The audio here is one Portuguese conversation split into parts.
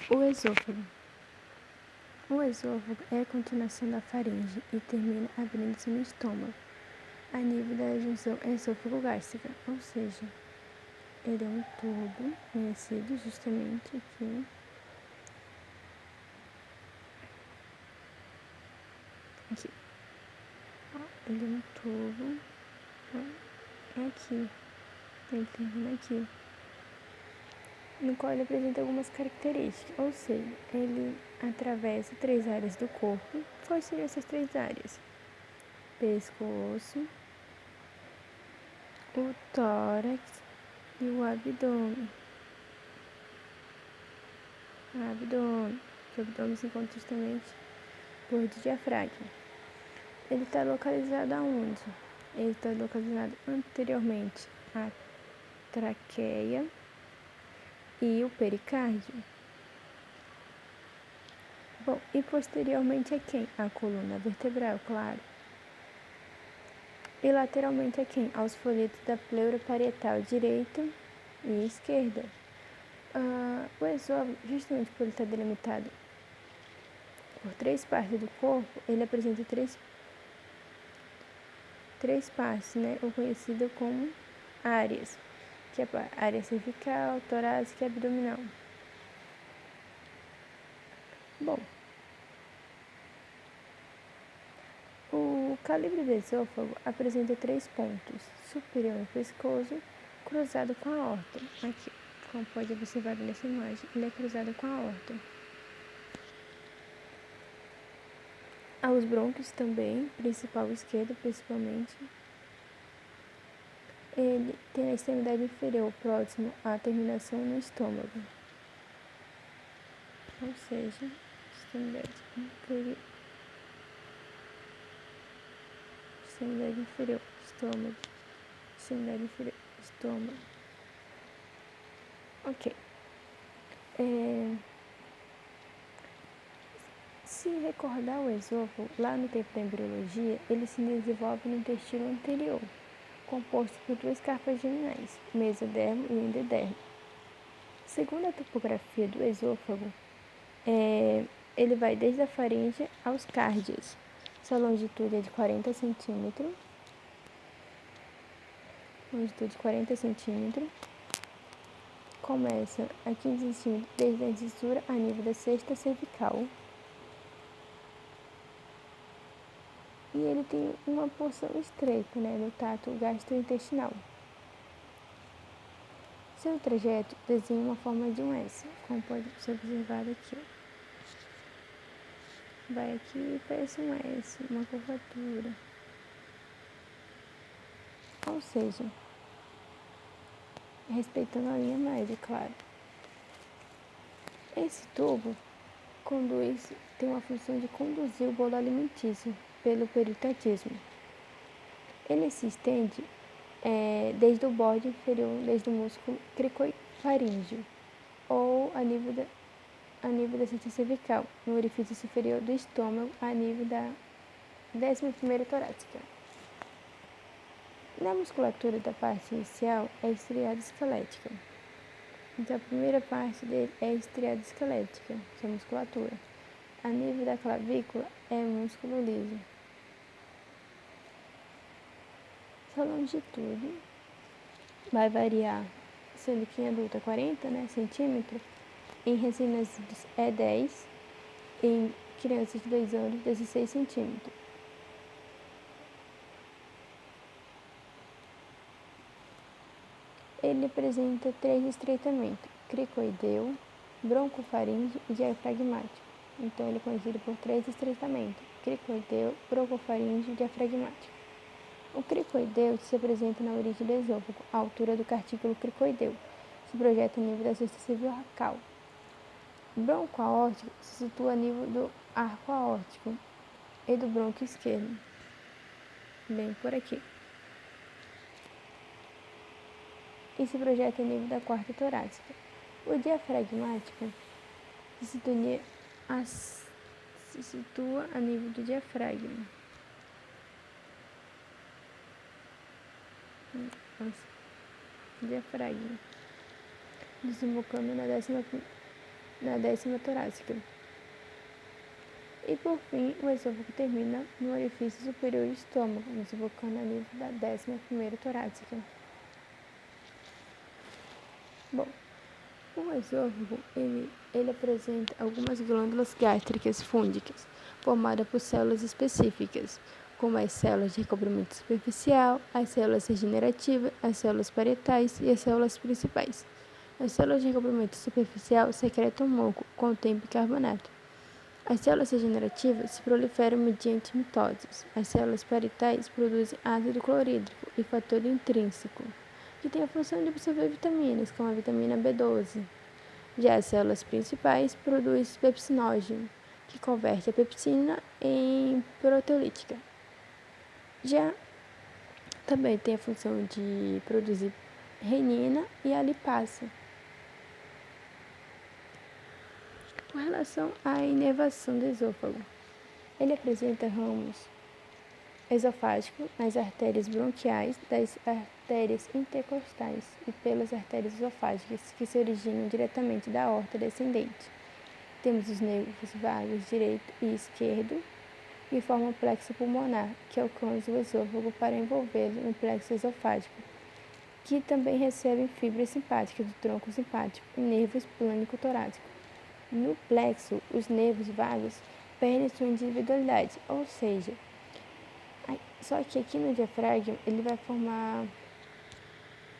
O esôfago. O esôfago é a continuação da faringe e termina abrindo-se no estômago, a nível da junção esôfago-gástrica, ou seja, ele é um tubo conhecido justamente aqui. Ele é um tubo, é aqui, ele termina aqui, no qual ele apresenta algumas características, ou seja, ele atravessa 3 áreas do corpo. Quais seriam essas 3 áreas? Pescoço, o tórax e o abdômen. Que o abdômen se encontra justamente por diafragma. Ele está localizado aonde? Ele está localizado anteriormente à traqueia e o pericárdio. Bom, e posteriormente a quem? A coluna vertebral, claro. E lateralmente a quem? Aos folhetos da pleura parietal direita e esquerda. O esôfago, justamente por ele estar delimitado por 3 partes do corpo, ele apresenta três partes, né? O conhecido como áreas, que é a área cervical, torácica e abdominal. Bom, o calibre do esôfago apresenta 3 pontos: superior ao pescoço, cruzado com a aorta. Aqui, como pode observar nessa imagem, ele é cruzado com a aorta. Aos brônquios também, principal esquerdo principalmente. Ele tem a extremidade inferior próximo à terminação no estômago. Ou seja, extremidade inferior, estômago. Extremidade inferior, estômago. Ok. Se recordar o esôfago, lá no tempo da embriologia, ele se desenvolve no intestino anterior, composto por 2 capas geminais, mesodermo e endodermo. Segundo a topografia do esôfago, ele vai desde a faringe aos cárdios. Sua longitude é de 40 centímetros. Começa a 15 centímetros desde a incisura a nível da cesta cervical. E ele tem uma porção estreita, né, no trato gastrointestinal. Seu trajeto desenha uma forma de um S, como pode ser observado aqui. Vai aqui e parece um S, uma curvatura. Ou seja, respeitando a linha média, claro. Esse tubo tem uma função de conduzir o bolo alimentício pelo peritotismo. Ele se estende desde o borde inferior, desde o músculo cricofaríngeo, ou a nível da cesta cervical, no orifício superior do estômago, a nível da 11ª torácica. Na musculatura da parte inicial é estriada esquelética. Então, a primeira parte dele é estriada esquelética, que é a musculatura. A nível da clavícula é músculo liso. Sua longitude vai variar, sendo que em adulto é 40 centímetros, em recém-nascidos é 10, em crianças de 2 anos, 16 centímetros. Ele apresenta 3 estreitamentos: cricoideu, broncofaríngeo e diafragmático. Então, ele é conhecido por 3 estreitamentos: cricoideu, broncofaríngeo e diafragmático. O cricoideu se apresenta na origem do esôfago, à altura do cartílago cricoideu. Se projeta a nível da cesta cervical. O bronco aórtico se situa a nível do arco aórtico e do brônquio esquerdo. Bem por aqui. E se projeta a nível da quarta torácica. O diafragmático se situa a nível do diafragma. Diafragma. Desembocando na 11ª na 10ª torácica. E por fim, o esôfago termina no orifício superior do estômago, desembocando a nível da 11ª torácica. Bom, o esôfago, ele apresenta algumas glândulas gástricas fúngicas, formadas por células específicas, como as células de recobrimento superficial, as células regenerativas, as células parietais e as células principais. As células de recobrimento superficial secretam muco, contém bicarbonato. As células regenerativas se proliferam mediante mitoses. As células parietais produzem ácido clorídrico e fator intrínseco, que tem a função de absorver vitaminas, como a vitamina B12. Já as células principais produzem pepsinógeno, que converte a pepsina em proteolítica. Já também tem a função de produzir renina e a lipase. Com relação à inervação do esôfago, ele apresenta ramos esofágicos nas artérias bronquiais, das artérias intercostais e pelas artérias esofágicas, que se originam diretamente da aorta descendente. Temos os nervos vagos direito e esquerdo, que formam o plexo pulmonar, que alcança o esôfago para envolvê-lo no plexo esofágico, que também recebem fibras simpáticas do tronco simpático e nervos plânico-torácico. No plexo, os nervos vagos perdem sua individualidade, ou seja, só que aqui no diafragma ele vai formar,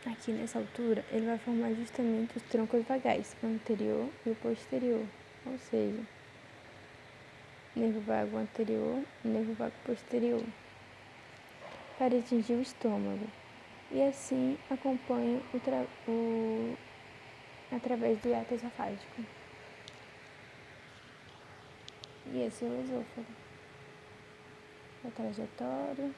aqui nessa altura, ele vai formar justamente os troncos vagais, o anterior e o posterior, ou seja, nervo vago anterior e nervo vago posterior, para atingir o estômago. E assim acompanha através do hiato esofágico. E esse é o esôfago. A trajetória.